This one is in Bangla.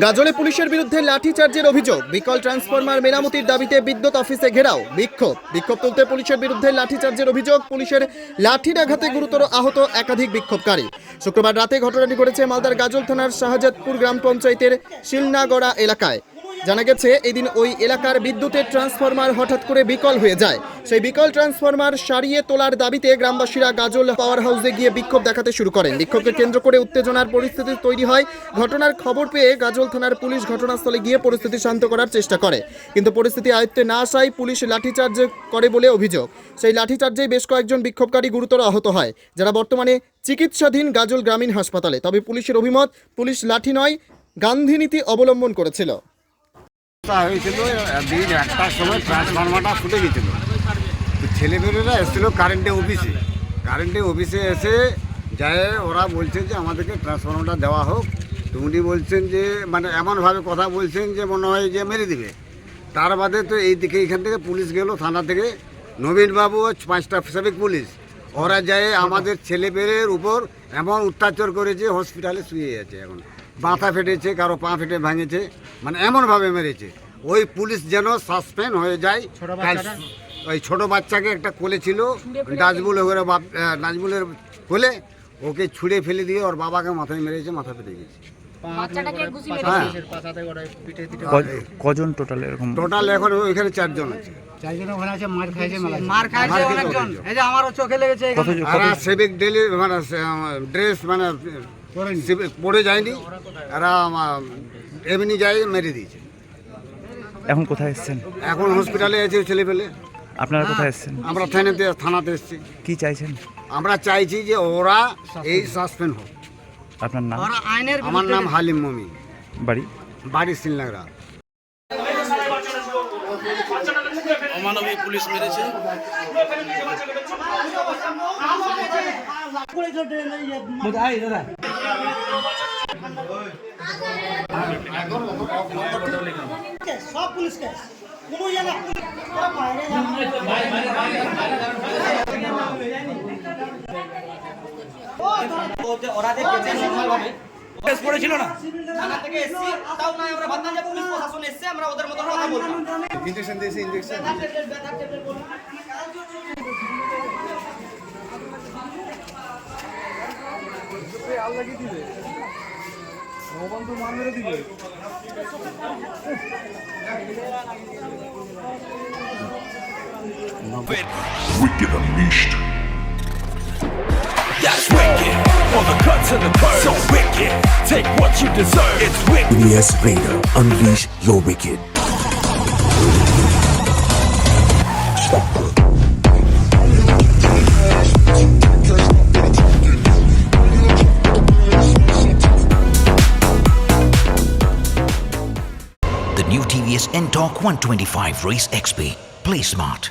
গাজলে পুলিশের বিরুদ্ধে লাঠিচার্জের অভিযোগ। বিকল ট্রান্সফরমার মেরামতির দাবিতে বিদ্যুৎ অফিসে ঘেরাও। বিক্ষোভ তুলতে পুলিশের বিরুদ্ধে লাঠিচার্জের অভিযোগ। পুলিশের লাঠির আঘাতে গুরুতর আহত একাধিক বিক্ষোভকারী। শুক্রবার রাতে ঘটনাটি ঘটেছে মালদার গাজল থানার শাহজাদপুর গ্রাম পঞ্চায়েতের শিলনাগড়া এলাকায়। জানা গেছে, এদিন ওই এলাকার বিদ্যুতের ট্রান্সফরমার হঠাৎ করে বিকল হয়ে যায়। সেই বিকল ট্রান্সফরমার সারিয়ে তোলার দাবিতে গ্রামবাসীরা গাজল পাওয়ার হাউসে গিয়ে বিক্ষোভ দেখাতে শুরু করেন। বিক্ষোভকে কেন্দ্র করে উত্তেজনার পরিস্থিতি তৈরি হয়। ঘটনার খবর পেয়ে গাজল থানার পুলিশ ঘটনাস্থলে গিয়ে পরিস্থিতি শান্ত করার চেষ্টা করে, কিন্তু পরিস্থিতি আয়ত্তে না আসায় পুলিশ লাঠিচার্জ করে বলে অভিযোগ। সেই লাঠিচার্জেই বেশ কয়েকজন বিক্ষোভকারী গুরুতর আহত হয়, যারা বর্তমানে চিকিৎসাধীন গাজল গ্রামীণ হাসপাতালে। তবে পুলিশের অভিমত, পুলিশ লাঠি নয়, গান্ধীনীতি অবলম্বন করেছিল। হয়েছিল দিন 1টার সময় ট্রান্সফরমারটা ফুটে গেছিল। তো ছেলেমেয়েরা এসেছিল কারেন্টে অফিসে এসে যায়, ওরা বলছে যে আমাদেরকে ট্রান্সফরমারটা দেওয়া হোক। তো উনি বলছেন যে মানে এমনভাবে কথা বলছেন যে মনে হয় যে মেরে দিবে। তার বাদে তো এইখান থেকে পুলিশ গেল, থানা থেকে নবীনবাবু 5টা ট্রাফিক পুলিশ, ওরা যায় আমাদের ছেলেমেয়ের উপর এমন অত্যাচার করেছে, হসপিটালে শুয়ে আছে। এখন মাথা ফেটেছে, কারো পা ফেটে ভাঙেছে, মানে এমনভাবে মেরেছে ওই পুলিশ যেন সাসপেন্ড হয়ে যায়। ওই ছোট বাচ্চাকে একটা কোলে ছিল, নাজমুলের কোলে, ওকে ছুঁড়ে ফেলে দিয়ে ওর বাবাকে মাথায় মেরেছে, মাথা ফেটে গেছে। কজন টোটাল? এরকম টোটাল এখন ওইখানে 4 জন আছে। সেভিক ডেলি মানে ড্রেস মানে পরে যায়নি, এরা এমনি যায় মেরে দিয়েছে। এখন কোথায় এসেছেন? এখন হসপিটালে আছে ছেলে পেলে। আপনারা কোথায় এসেছেন? আমরা থানাতে এসেছি। কি চাইছেন? আমরা চাইছি যে ওরা এই সাসপেন্ড হোক। আপনার নাম? আমার নাম হালিম মমি। বাড়ি শিলনাগড়া। অমানবিক পুলিশ মেরেছে। সব পুলিশকে কোনো জায়গা পড়েছিল না, থানা থেকে এসেছি, তাও না আমরা ভাবলাম যে পুলিশ প্রশাসন এসেছে, আমরা ওদের মতো কথা বলবো। ইনজেকশন দিয়েছে, ইনজেকশন আল্লাহ কি দিবে, ভগবান তো মান মেরে দিবে। Wicked Unleashed. That's wicked. All the cuts and the curves. So wicked. Take what you deserve. It's wicked. Yes, Vader, unleash your wicked. The new TVS N-Torque 125 Race XP. Play smart.